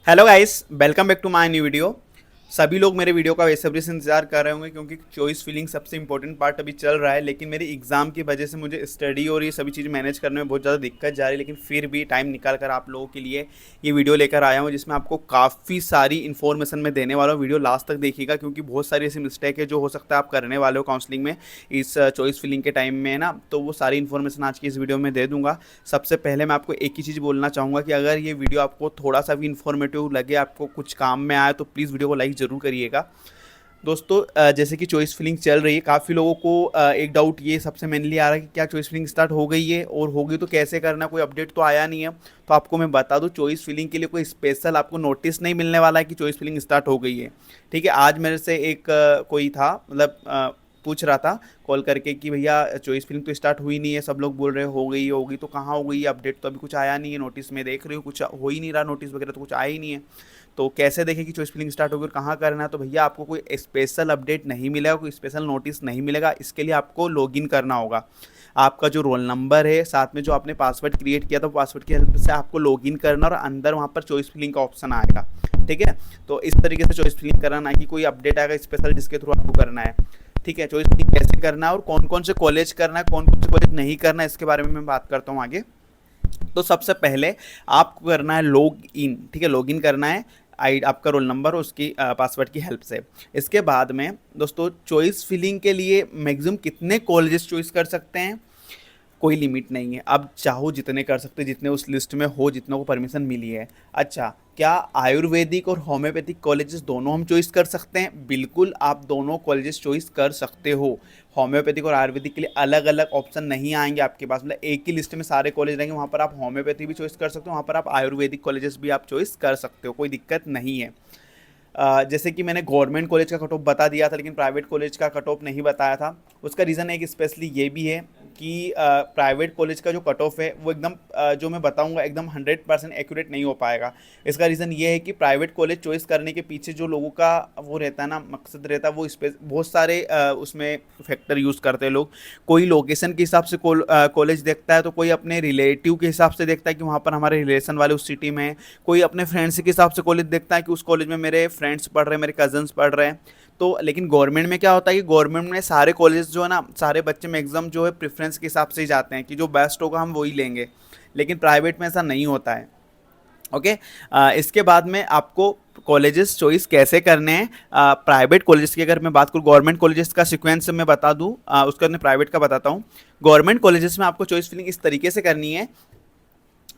Hello guys, welcome back to my new video. सभी लोग मेरे वीडियो का बेसब्री से इंतजार कर रहे होंगे क्योंकि चॉइस फिलिंग सबसे इंपॉर्टेंट पार्ट अभी चल रहा है। लेकिन मेरी एग्ज़ाम की वजह से मुझे स्टडी और ये सभी चीज़ें मैनेज करने में बहुत ज़्यादा दिक्कत जा रही है। लेकिन फिर भी टाइम निकाल कर आप लोगों के लिए ये वीडियो लेकर आया हूँ जिसमें आपको काफ़ी सारी इन्फॉर्मेशन मैं देने वाला हूँ। वीडियो लास्ट तक देखिएगा क्योंकि बहुत सारी ऐसी मिस्टेक है जो हो सकता है आप करने वाले हो काउंसलिंग में इस चॉइस फिलिंग के टाइम में, है ना। तो वो सारी इन्फॉर्मेशन आज की इस वीडियो में दे दूंगा। सबसे पहले मैं आपको एक ही चीज़ बोलना चाहूँगा कि अगर ये वीडियो आपको थोड़ा सा भी इन्फॉर्मेटिव लगे, आपको कुछ काम में आए, तो प्लीज़ वीडियो को लाइक ज़रूर करिएगा। दोस्तों, जैसे कि चॉइस फिलिंग चल रही है, काफ़ी लोगों को एक डाउट ये सबसे मेनली आ रहा है कि क्या चॉइस फिलिंग स्टार्ट हो गई है, और होगी तो कैसे करना, कोई अपडेट तो आया नहीं है। तो आपको मैं बता दूं, चॉइस फिलिंग के लिए कोई स्पेशल आपको नोटिस नहीं मिलने वाला है कि चॉइस फिलिंग स्टार्ट हो गई है। ठीक है, आज मेरे से एक कोई था, मतलब पूछ रहा था कॉल करके कि भैया चॉइस फिलिंग तो स्टार्ट हुई नहीं है, सब लोग बोल रहे हो गई होगी, तो कहाँ हो गई है, अपडेट तो अभी कुछ आया नहीं है, नोटिस में देख रही हूँ कुछ हो ही नहीं रहा, नोटिस वगैरह तो कुछ आया ही नहीं है। तो कैसे देखें कि चॉइस फिलिंग स्टार्ट होगी और कहाँ करना है। तो भैया आपको कोई स्पेशल अपडेट नहीं मिलेगा, कोई स्पेशल नोटिस नहीं मिलेगा। इसके लिए आपको लॉगिन करना होगा। आपका जो रोल नंबर है, साथ में जो आपने पासवर्ड क्रिएट किया था, पासवर्ड की हेल्प से आपको लॉगिन करना, और अंदर वहाँ पर चॉइस फिलिंग का ऑप्शन आएगा। ठीक है, तो इस तरीके से चॉइस फिलिंग करना है कि कोई अपडेट आएगा स्पेशल जिसके थ्रू आपको करना है। ठीक है, चॉइस फिलिंग कैसे करना है और कौन कौन से कॉलेज करना है, कौन कौन से कॉलेज नहीं करना है, इसके बारे में मैं बात करता हूँ आगे। तो सबसे पहले आपको करना है लॉग इन। ठीक है, लॉग इन करना है आई आपका रोल नंबर और उसकी पासवर्ड की हेल्प से। इसके बाद में दोस्तों, चॉइस फिलिंग के लिए मैक्सिमम कितने कॉलेजेस चॉइस कर सकते हैं, कोई लिमिट नहीं है। अब चाहो जितने कर सकते, जितने उस लिस्ट में हो, जितनों को परमिशन मिली है। अच्छा, क्या आयुर्वेदिक और होम्योपैथिक कॉलेजेस दोनों हम चॉइस कर सकते हैं? बिल्कुल, आप दोनों कॉलेजेस चॉइस कर सकते हो। होम्योपैथिक और आयुर्वेदिक के लिए अलग अलग ऑप्शन नहीं आएंगे आपके पास, मतलब एक ही लिस्ट में सारे कॉलेज रहेंगे। वहाँ पर आप होम्योपैथी भी चॉइस कर सकते हो, वहाँ पर आप आयुर्वेदिक कॉलेजेस भी आप चॉइस कर सकते हो, कोई दिक्कत नहीं है। जैसे कि मैंने गवर्नमेंट कॉलेज का कट ऑफ बता दिया था, लेकिन प्राइवेट कॉलेज का कट ऑफ नहीं बताया था। उसका रीज़न एक स्पेशली ये भी है कि प्राइवेट कॉलेज का जो कट ऑफ है वो एकदम जो मैं बताऊंगा एकदम 100% एक्यूरेट नहीं हो पाएगा। इसका रीज़न ये है कि प्राइवेट कॉलेज चॉइस करने के पीछे जो लोगों का वो रहता है ना, मकसद रहता है, वो बहुत सारे उसमें फैक्टर यूज़ करते हैं लोग। कोई लोकेशन के हिसाब से कॉलेज देखता है, तो कोई अपने रिलेटिव के हिसाब से देखता है कि वहाँ पर हमारे रिलेशन वाले उस सिटी में हैं। कोई अपने फ्रेंड्स के हिसाब से कॉलेज देखता है कि उस कॉलेज में मेरे फ्रेंड्स पढ़ रहे हैं, मेरे कजन्स पढ़ रहे हैं। तो लेकिन गवर्नमेंट में क्या होता है कि गवर्नमेंट में सारे कॉलेज जो है ना, सारे बच्चे मैक्सिमम जो है प्रेफरेंस के हिसाब से ही जाते हैं कि जो बेस्ट होगा हम वही लेंगे। लेकिन प्राइवेट में ऐसा नहीं होता है। ओके, इसके बाद में आपको कॉलेजेस चॉइस कैसे करने हैं। प्राइवेट कॉलेजेस की अगर मैं बात करूँ, गवर्नमेंट कॉलेजेस का सीक्वेंस मैं बता दूँ, उसके बाद मैं प्राइवेट का बताता हूँ। गवर्नमेंट कॉलेजेस में आपको चॉइस फिलिंग इस तरीके से करनी है।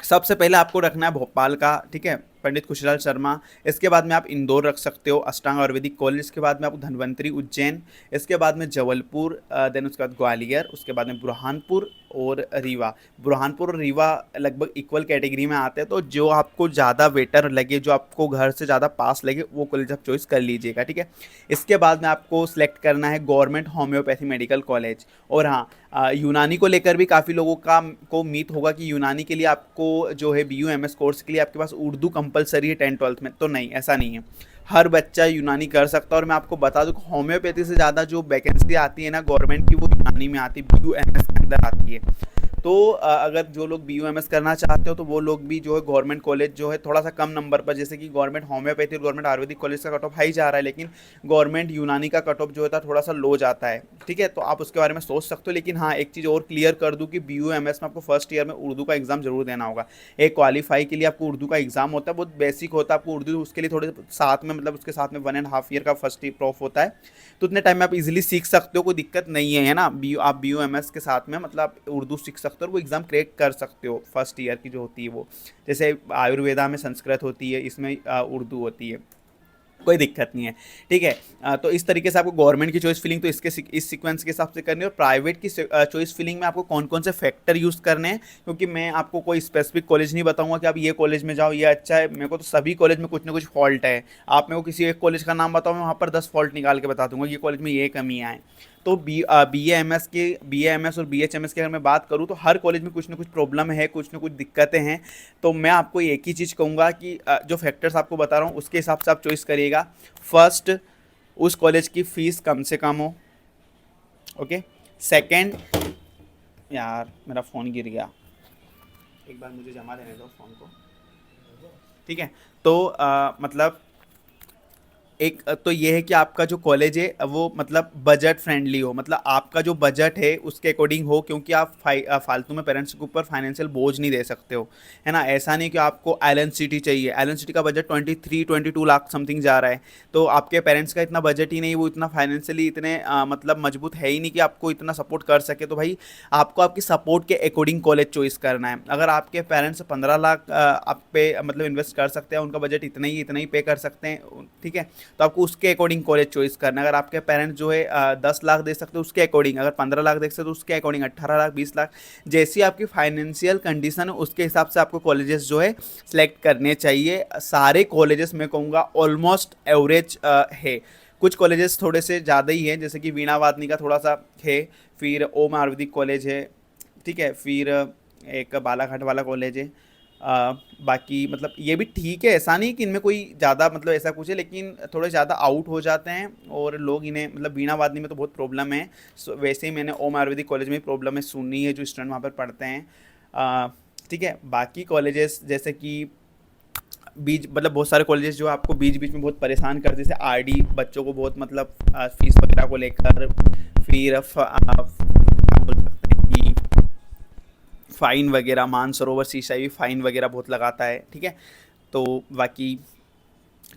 सबसे पहले आपको रखना है भोपाल का, ठीक है, पंडित खुशलाल शर्मा। इसके बाद में आप इंदौर रख सकते हो, अष्टांग आयुर्वेदिक कॉलेज। इसके बाद में आपको धन्वंतरी उज्जैन। इसके बाद में जबलपुर, देन उसके बाद ग्वालियर। उसके बाद में बुरहानपुर और रीवा। बुरहानपुर और रीवा लगभग इक्वल कैटेगरी में आते हैं, तो जो आपको ज़्यादा बेटर लगे, जो आपको घर से ज़्यादा पास लगे, वो कॉलेज आप चॉइस कर लीजिएगा। ठीक है, इसके बाद में आपको सिलेक्ट करना है गवर्नमेंट होम्योपैथी मेडिकल कॉलेज। और हाँ, यूनानी को लेकर भी काफ़ी लोगों का को मीत होगा कि यूनानी के लिए आपको जो है BUMS कोर्स के लिए आपके पास उर्दू कंपलसरी है 10th-12th में। तो नहीं, ऐसा नहीं है, हर बच्चा यूनानी कर सकता है। और मैं आपको बता दूं, होम्योपैथी से ज़्यादा जो वैकेंसी आती है ना गवर्नमेंट की, वो यूनानी में आती है, BUMS के अंदर आती है। तो अगर जो लोग BUMS करना चाहते हो, तो वो लोग भी जो है गवर्नमेंट कॉलेज जो है थोड़ा सा कम नंबर पर, जैसे कि गवर्नमेंट होम्योपैथी और गवर्नमेंट आयुर्वेदिक कॉलेज का कट ऑफ हाई जा रहा है, लेकिन गवर्नमेंट यूनानी का कट ऑफ जो होता है थोड़ा सा लो जाता है। ठीक है, तो आप उसके बारे में सोच सकते हो। लेकिन हाँ, एक चीज़ और क्लियर कर दूँ कि BUMS में आपको फर्स्ट ईयर में उर्दू का एग्ज़ाम जरूर देना होगा। एक क्वालिफाई के लिए आपको उर्दू का एग्ज़ाम होता है, बहुत बेसिक होता है आपको उर्दू, उसके लिए थोड़े साथ में, मतलब उसके साथ में 1.5 ईयर का फर्स्ट प्रॉफ होता है। तो उतने टाइम में आप इजीली सीख सकते हो, कोई दिक्कत नहीं है ना। आप BUMS के साथ में मतलब आप उर्दू सीख सकते हो और वो एग्ज़ाम क्रैक कर सकते हो फर्स्ट ईयर की जो होती है वो। जैसे आयुर्वेदा में संस्कृत होती है, इसमें उर्दू होती है, कोई दिक्कत नहीं है। ठीक है, तो इस तरीके से आपको गवर्नमेंट की चॉइस फिलिंग तो इस सीक्वेंस के हिसाब से करनी है। और प्राइवेट की चॉइस फिलिंग में आपको कौन कौन से फैक्टर यूज़ करने हैं, क्योंकि मैं आपको कोई स्पेसिफिक कॉलेज नहीं बताऊंगा कि आप ये कॉलेज में जाओ, ये अच्छा है। मेरे को तो सभी कॉलेज में कुछ ना कुछ फॉल्ट है। आप मेरे को किसी एक कॉलेज का नाम बताओ, मैं वहाँ पर 10 फॉल्ट निकाल के बता दूंगा, ये कॉलेज में ये कमियाँ हैं। तो BAMS और BHMS की अगर मैं बात करूँ, तो हर कॉलेज में कुछ ना कुछ प्रॉब्लम है, कुछ ना कुछ दिक्कतें हैं। तो मैं आपको एक ही चीज़ कहूँगा कि जो फैक्टर्स आपको बता रहा हूँ उसके हिसाब से आप चॉइस करिएगा। फर्स्ट, उस कॉलेज की फ़ीस कम से कम हो। ओके, सेकंड, यार मेरा फ़ोन गिर गया, एक बार मुझे जमा देने दो फ़ोन को। ठीक है, तो मतलब एक तो ये है कि आपका जो कॉलेज है वो मतलब बजट फ्रेंडली हो, मतलब आपका जो बजट है उसके अकॉर्डिंग हो, क्योंकि आप फालतू में पेरेंट्स के ऊपर फाइनेंशियल बोझ नहीं दे सकते हो, है ना। ऐसा नहीं कि आपको आइलैंड सिटी चाहिए, आइलैंड सिटी का बजट 23-22 लाख समथिंग जा रहा है, तो आपके पेरेंट्स का इतना बजट ही नहीं, वो इतना फाइनेंशियली इतने मतलब मजबूत है ही नहीं कि आपको इतना सपोर्ट कर सके। तो भाई आपको आपकी सपोर्ट के अकॉर्डिंग कॉलेज चॉइस करना है। अगर आपके पेरेंट्स 15 लाख आप पे मतलब इन्वेस्ट कर सकते हैं, उनका बजट इतना ही पे कर सकते हैं, ठीक है, तो आपको उसके अकॉर्डिंग कॉलेज चॉइस करना है। अगर आपके पेरेंट्स जो है 10 लाख दे सकते हो उसके अकॉर्डिंग, अगर 15 लाख दे सकते हो तो उसके अकॉर्डिंग, 18 लाख, 20 लाख, जैसी आपकी फाइनेंशियल कंडीशन है उसके हिसाब से आपको कॉलेजेस जो है सिलेक्ट करने चाहिए। सारे कॉलेजेस मैं कहूँगा ऑलमोस्ट एवरेज है, कुछ कॉलेजेस थोड़े से ज़्यादा ही हैं, जैसे कि वीणा वादनी का थोड़ा सा है, फिर ओम आयुर्वेदिक कॉलेज है, ठीक है, फिर एक बालाघाट वाला कॉलेज है। बाकी मतलब ये भी ठीक है, ऐसा नहीं कि इनमें कोई ज़्यादा मतलब ऐसा कुछ है, लेकिन थोड़े ज़्यादा आउट हो जाते हैं और लोग इन्हें मतलब वीणा वादनी में तो बहुत प्रॉब्लम है। वैसे ही मैंने ओम आयुर्वेदिक कॉलेज में प्रॉब्लम है सुनी है, जो स्टूडेंट वहाँ पर पढ़ते हैं। ठीक है, बाकी कॉलेजेस जैसे कि बीच मतलब बहुत सारे कॉलेजेस जो आपको बीच बीच में बहुत परेशान करते हैं, जैसे आरडी बच्चों को बहुत मतलब फीस वगैरह को लेकर, फिर क्या बोल सकते हैं कि फ़ाइन वगैरह, मानसरोवर शीशा भी फ़ाइन वगैरह बहुत लगाता है, ठीक है। तो बाकी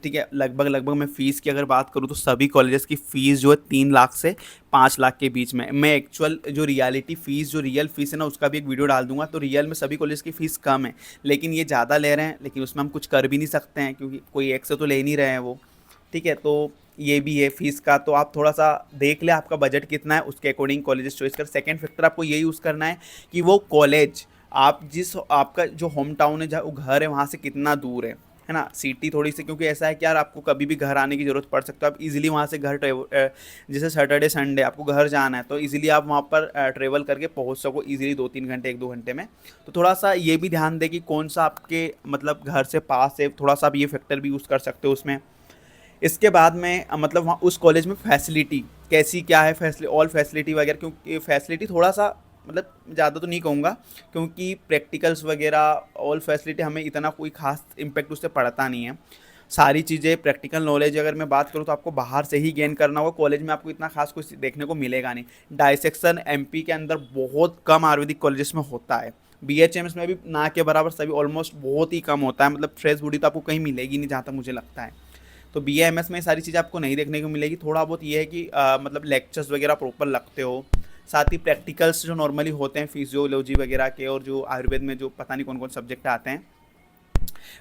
ठीक है, लगभग लगभग मैं फ़ीस की अगर बात करूँ तो सभी कॉलेजेस की फ़ीस जो है 3 लाख से 5 लाख के बीच में। मैं एक्चुअल जो रियलिटी फ़ीस, जो रियल फ़ीस है ना, उसका भी एक वीडियो डाल दूंगा। तो रियल में सभी कॉलेज की फ़ीस कम है, लेकिन ये ज़्यादा ले रहे हैं, लेकिन उसमें हम कुछ कर भी नहीं सकते हैं क्योंकि कोई एक से तो ले नहीं रहे हैं वो, ठीक है। तो ये भी है फ़ीस का, तो आप थोड़ा सा देख ले आपका बजट कितना है, उसके अकॉर्डिंग कॉलेजेस चॉइस कर। सेकेंड फैक्टर आपको ये यूज़ करना है कि वो कॉलेज आप जिस आपका जो होम टाउन है, जहाँ वो घर है, वहाँ से कितना दूर है ना। सिटी थोड़ी सी, क्योंकि ऐसा है कि यार आपको कभी भी घर आने की ज़रूरत पड़ सकती है, आप इजीली वहाँ से घर जैसे सैटरडे संडे आपको घर जाना है तो इजीली आप वहाँ पर ट्रेवल करके पहुँच सको इजीली 2-3 घंटे, 1-2 घंटे में। तो थोड़ा सा ये भी ध्यान दें कि कौन सा आपके मतलब घर से पास है, थोड़ा सा आप ये फैक्टर भी यूज़ कर सकते हो उसमें। इसके बाद में मतलब वहाँ उस कॉलेज में फैसिलिटी कैसी क्या है, ऑल फैसिलिटी वगैरह, क्योंकि फैसिलिटी थोड़ा सा मतलब ज़्यादा तो नहीं कहूँगा, क्योंकि प्रैक्टिकल्स वगैरह ऑल फैसिलिटी हमें इतना कोई खास इम्पेक्ट उससे पड़ता नहीं है। सारी चीज़ें प्रैक्टिकल नॉलेज अगर मैं बात करूँ तो आपको बाहर से ही गेन करना होगा, कॉलेज में आपको इतना खास कुछ देखने को मिलेगा नहीं। डाइसेक्शन एमपी के अंदर बहुत कम आयुर्वेदिक कॉलेजेस में होता है, बीएचएमएस में भी ना के बराबर, सभी ऑलमोस्ट बहुत ही कम होता है, मतलब फ्रेश बॉडी तो आपको कहीं मिलेगी नहीं जहाँ तक मुझे लगता है। तो बी एम एस में ये सारी चीज़ें आपको नहीं देखने को मिलेगी। थोड़ा बहुत ये है कि मतलब लेक्चर्स वगैरह प्रॉपर लगते हो, साथ ही प्रैक्टिकल्स जो नॉर्मली होते हैं फिजियोलॉजी वगैरह के, और जो आयुर्वेद में जो पता नहीं कौन कौन सब्जेक्ट आते हैं,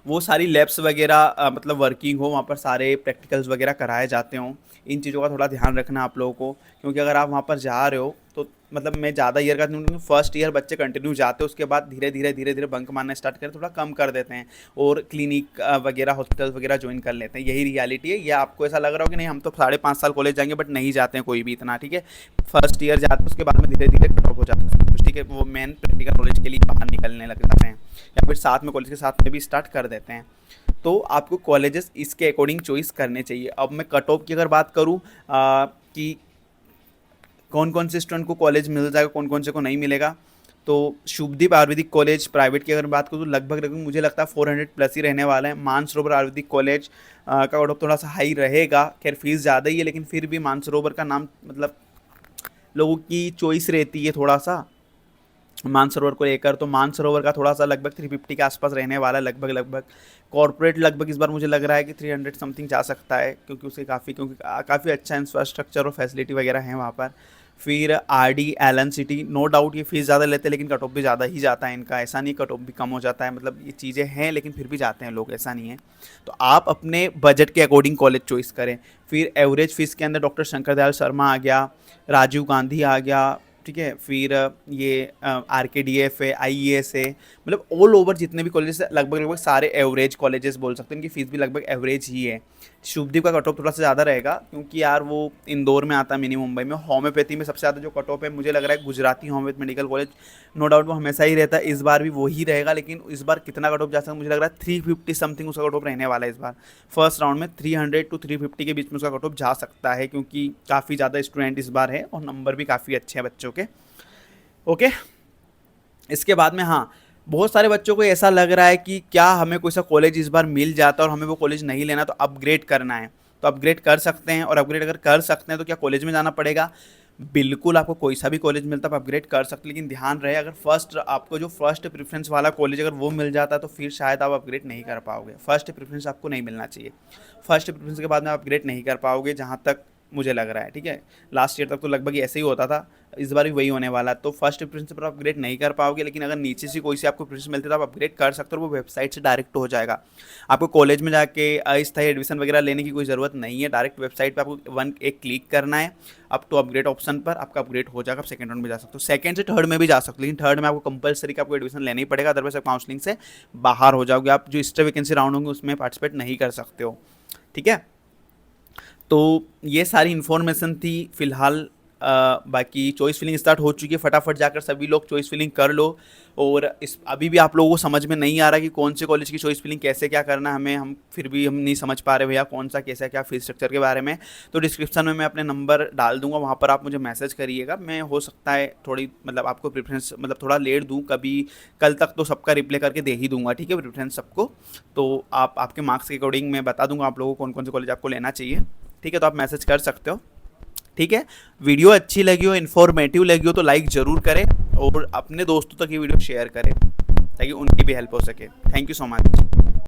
वो सारी लैब्स वगैरह मतलब वर्किंग हो, वहाँ पर सारे प्रैक्टिकल्स वगैरह कराए जाते हों। इन चीज़ों का थोड़ा ध्यान रखना आप लोगों को, क्योंकि अगर आप वहाँ पर जा रहे हो तो मतलब मैं ज़्यादा ईयर का नहीं, फर्स्ट ईयर बच्चे कंटिन्यू जाते हैं, उसके बाद धीरे धीरे बंक मारना स्टार्ट करें, थोड़ा कम कर देते हैं और क्लिनिक वगैरह हॉस्पिटल वगैरह ज्वाइन कर लेते हैं। यही रियलिटी है। या आपको ऐसा लग रहा हो कि नहीं हम तो 5.5 साल कॉलेज जाएंगे, बट नहीं जाते हैं कोई भी इतना, ठीक है। फर्स्ट ईयर जाते हैं, उसके बाद में धीरे धीरे ड्रॉप हो जाता है कुछ, ठीक है, वो मेन प्रैक्टिकल नॉलेज के लिए बाहर निकलने लग जाते हैं, या फिर साथ में कॉलेज के साथ में भी स्टार्ट कर देते हैं। तो आपको कॉलेजेस इसके अकॉर्डिंग चॉइस करने चाहिए। अब मैं कट ऑफ की अगर बात करूँ कि कौन कौन से स्टूडेंट को कॉलेज मिल जाएगा, कौन कौन से को नहीं मिलेगा, तो शुभदीप आयुर्वेदिक कॉलेज प्राइवेट की अगर बात करूँ तो लगभग लगभग मुझे लगता है 400 प्लस ही रहने वाला है। मानसरोवर आयुर्वेदिक कॉलेज का कट ऑफ थोड़ा सा हाई रहेगा, खैर फीस ज़्यादा ही है, लेकिन फिर भी मानसरोवर का नाम मतलब लोगों की चॉइस रहती है थोड़ा सा मानसरोवर को लेकर। तो मानसरोवर का थोड़ा सा लगभग 350 के आसपास रहने वाला है, लगभग लगभग। कॉर्पोरेट लगभग इस बार मुझे लग रहा है कि 300 समथिंग जा सकता है, क्योंकि उसके काफ़ी अच्छा इंफ्रास्ट्रक्चर और फैसिलिटी वगैरह है वहाँ पर। फिर RD Allen city, no doubt ये फीस ज़्यादा लेते हैं, लेकिन कट ऑफ भी ज़्यादा ही जाता है इनका, ऐसा नहीं कट ऑफ भी कम हो जाता है, मतलब ये चीज़ें हैं लेकिन फिर भी जाते हैं लोग, ऐसा नहीं है। तो आप अपने बजट के अकॉर्डिंग कॉलेज चॉइस करें। फिर एवरेज फीस के अंदर डॉक्टर शंकर दयाल शर्मा आ गया, राजीव गांधी आ गया, ठीक है, फिर ये आर के डी एफ है, आई ई एस है, मतलब ऑल ओवर जितने भी कॉलेजेस लगभग लगभग सारे एवरेज कॉलेजेस बोल सकते हैं, इनकी फीस भी लगभग एवरेज ही है। शुभदीप का कट ऑफ थोड़ा सा ज़्यादा रहेगा, क्योंकि यार वो इंदौर में आता है, मिनी मुंबई में। होम्योपैथी में सबसे ज़्यादा जो कट ऑफ है मुझे लग रहा है Gujarati homeopath medical college, no doubt वो हमेशा ही रहता है, इस बार भी वही रहेगा, लेकिन इस बार कितना कट ऑफ जा सकता है मुझे लग रहा है 350 समथिंग उसका कट ऑफ रहने वाला है इस बार। फर्स्ट राउंड में 300 to 350 के बीच में उसका कट ऑफ जा सकता है, क्योंकि काफ़ी ज़्यादा स्टूडेंट इस बार है और नंबर भी काफ़ी अच्छे हैं बच्चों के। ओके, इसके बाद में हाँ, बहुत सारे बच्चों को ऐसा लग रहा है कि क्या हमें कोई सा कॉलेज इस बार मिल जाता है और हमें वो कॉलेज नहीं लेना तो अपग्रेड करना है। तो अपग्रेड कर सकते हैं, और अपग्रेड अगर कर सकते हैं तो क्या कॉलेज में जाना पड़ेगा? बिल्कुल, आपको कोई सा भी कॉलेज मिलता है आप अपग्रेड कर सकते हैं, लेकिन ध्यान रहे अगर फर्स्ट आपको जो फर्स्ट प्रेफरेंस वाला कॉलेज अगर वो मिल जाता है तो फिर शायद आप अपग्रेड नहीं कर पाओगे। फर्स्ट प्रेफरेंस आपको नहीं मिलना चाहिए। फर्स्ट प्रेफरेंस के बाद में आप अपग्रेड नहीं कर पाओगे, जहाँ तक मुझे लग रहा है। ठीक है, लास्ट ईयर तक तो लगभग ऐसे ही होता था, इस बार भी वही होने वाला है। तो फर्स्ट प्रेफरेंस पर अपग्रेड नहीं कर पाओगे, लेकिन अगर नीचे से कोई से आपको प्रेफरेंस मिलते तो आप अपग्रेड कर सकते हो, और वो वेबसाइट से डायरेक्ट हो जाएगा। आपको कॉलेज में जाके अस्थायी एडमिशन वगैरह लेने की कोई ज़रूरत नहीं है। डायरेक्ट वेबसाइट पे आपको एक क्लिक करना है, अप टू अपग्रेड ऑप्शन पर आपका अपग्रेड हो जाएगा। आप सेकंड राउंड में जा सकते हो, सेकंड से थर्ड में भी जा सकते हो, लेकिन थर्ड में आपको कंपलसरी का आपको एडमिशन लेना ही पड़ेगा, अदरवाइज आप काउंसलिंग से बाहर हो जाओगे। आप जो एक्स्ट्रा वैकेंसी राउंड होंगे उसमें पार्टिसिपेट नहीं कर सकते हो। ठीक है, तो ये सारी इन्फॉर्मेशन थी फिलहाल। बाकी चॉइस फिलिंग स्टार्ट हो चुकी है, फटाफट जाकर सभी लोग चॉइस फिलिंग कर लो। और इस अभी भी आप लोगों को समझ में नहीं आ रहा कि कौन से कॉलेज की चॉइस फिलिंग कैसे क्या करना है हमें, हम फिर भी हम नहीं समझ पा रहे भैया कौन सा कैसा क्या फीस स्ट्रक्चर के बारे में, तो डिस्क्रिप्शन में मैं अपने नंबर डाल दूंगा, वहाँ पर आप मुझे मैसेज करिएगा। मैं हो सकता है थोड़ी मतलब आपको प्रेफरेंस मतलब थोड़ा लेट दूँ, कभी कल तक तो सबका रिप्लाई करके दे ही दूंगा। ठीक है, प्रेफरेंस सबको, तो आप आपके मार्क्स के अकॉर्डिंग मैं बता दूंगा आप लोगों को कौन कौन से कॉलेज आपको लेना चाहिए। ठीक है, तो आप मैसेज कर सकते हो। ठीक है, वीडियो अच्छी लगी हो, इन्फॉर्मेटिव लगी हो तो लाइक ज़रूर करें, और अपने दोस्तों तक ये वीडियो शेयर करें ताकि उनकी भी हेल्प हो सके। Thank you so much.